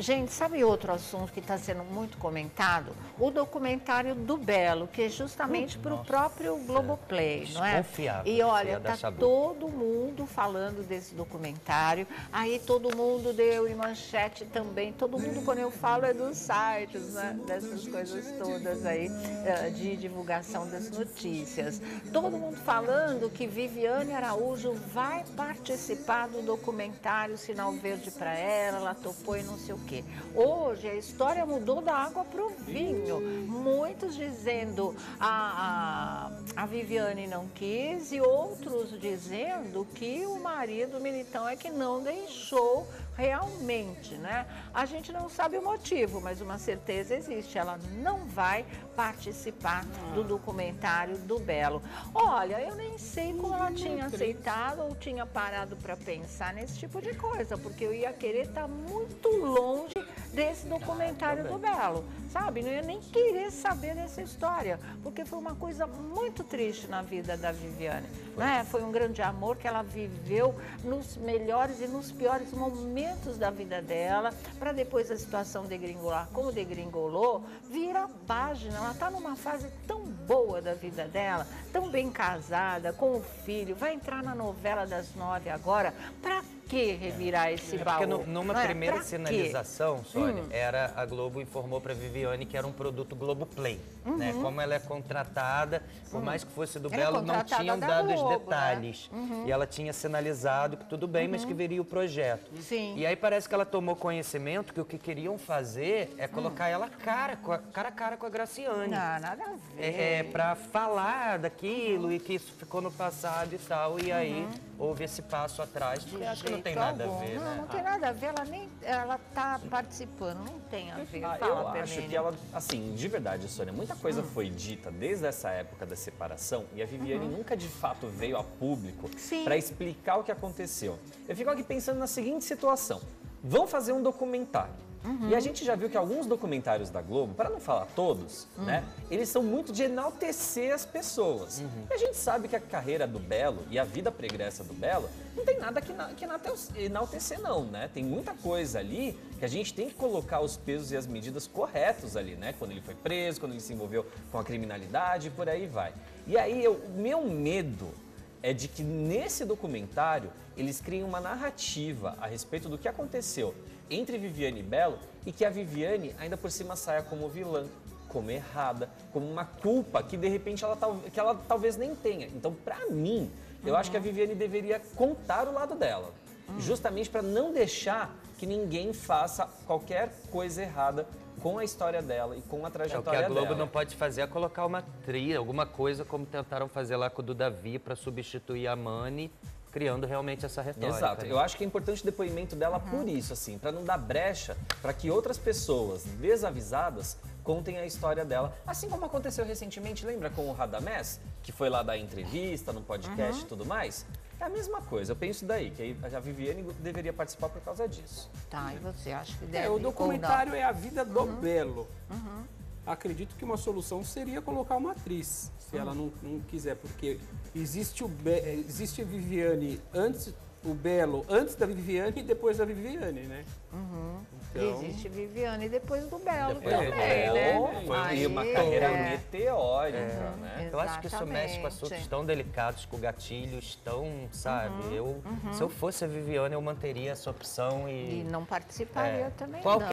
Gente, sabe outro assunto que está sendo muito comentado? O documentário do Belo, que é justamente para o próprio Globoplay, não é? E olha, tá todo mundo falando desse documentário, aí todo mundo deu em manchete também, todo mundo, quando eu falo, é dos sites, né? Dessas coisas todas aí, de divulgação das notícias. Todo mundo falando que Viviane Araújo vai participar do documentário Sinal Verde para ela topou e não sei o quê. Hoje a história mudou da água para o vinho. Muitos dizendo a Viviane não quis e outros dizendo que o marido Militão é que não deixou realmente, né? A gente não sabe o motivo, mas uma certeza existe, ela não vai participar do documentário do Belo. Olha, eu nem sei como ela tinha aceitado ou tinha parado para pensar nesse tipo de coisa, porque eu ia querer estar muito longe desse documentário do Belo, sabe? Não ia nem querer saber dessa história, porque foi uma coisa muito triste na vida da Viviane, né? Foi um grande amor que ela viveu nos melhores e nos piores momentos da vida dela, para depois a situação degringolar como degringolou, vira a página. Ela está numa fase tão boa da vida dela, tão bem casada, com o filho, vai entrar na novela das 9 agora, para que revirar esse baú? Porque numa primeira sinalização, Sônia, era a Globo informou para Viviane que era um produto Globoplay, né? Como ela é contratada, por mais que fosse do Belo, não tinham dado os detalhes. Né? E ela tinha sinalizado que tudo bem, mas que viria o projeto. Sim. E aí parece que ela tomou conhecimento que o que queriam fazer é colocar ela cara a cara com a Graciane. Não, nada a ver. Para falar daquilo e que isso ficou no passado e tal. E aí houve esse passo atrás, porque acho que não tem nada a ver, não, né? não tem nada a ver, ela tá participando, não tem a ver. Eu acho que ela, assim, de verdade, Sônia, muita coisa foi dita desde essa época da separação e a Viviane nunca de fato veio a público para explicar o que aconteceu. Eu fico aqui pensando na seguinte situação: vão fazer um documentário. E a gente já viu que alguns documentários da Globo, para não falar todos, né, eles são muito de enaltecer as pessoas. E a gente sabe que a carreira do Belo e a vida pregressa do Belo não tem nada que enaltecer não, né? Tem muita coisa ali que a gente tem que colocar os pesos e as medidas corretos ali, né? Quando ele foi preso, quando ele se envolveu com a criminalidade e por aí vai. E aí, o meu medo é de que nesse documentário eles criem uma narrativa a respeito do que aconteceu entre Viviane e Belo e que a Viviane ainda por cima saia como vilã, como errada, como uma culpa que de repente ela talvez nem tenha. Então, pra mim, eu acho que a Viviane deveria contar o lado dela, justamente para não deixar que ninguém faça qualquer coisa errada com a história dela e com a trajetória dela. O que a Globo não pode fazer é colocar uma trilha, alguma coisa como tentaram fazer lá com o do Davi para substituir a Mani, criando realmente essa retórica. Exato. Eu acho que é importante o depoimento dela por isso, assim, para não dar brecha para que outras pessoas desavisadas contem a história dela. Assim como aconteceu recentemente, lembra com o Radamés, que foi lá dar entrevista no podcast e tudo mais? É a mesma coisa, eu penso daí, que a Viviane deveria participar por causa disso. Tá, e você acha que deve? O documentário é a vida do Belo. Acredito que uma solução seria colocar uma atriz, se ela não quiser, porque existe a Viviane antes, o Belo antes da Viviane e depois da Viviane, né? Então, existe Viviane depois do Belo depois também, do Belo, né? foi uma carreira meteórica, né? Eu acho que isso mexe com assuntos tão delicados, com gatilhos tão, sabe? Se eu fosse a Viviane, eu manteria essa opção E não participaria também, qual não.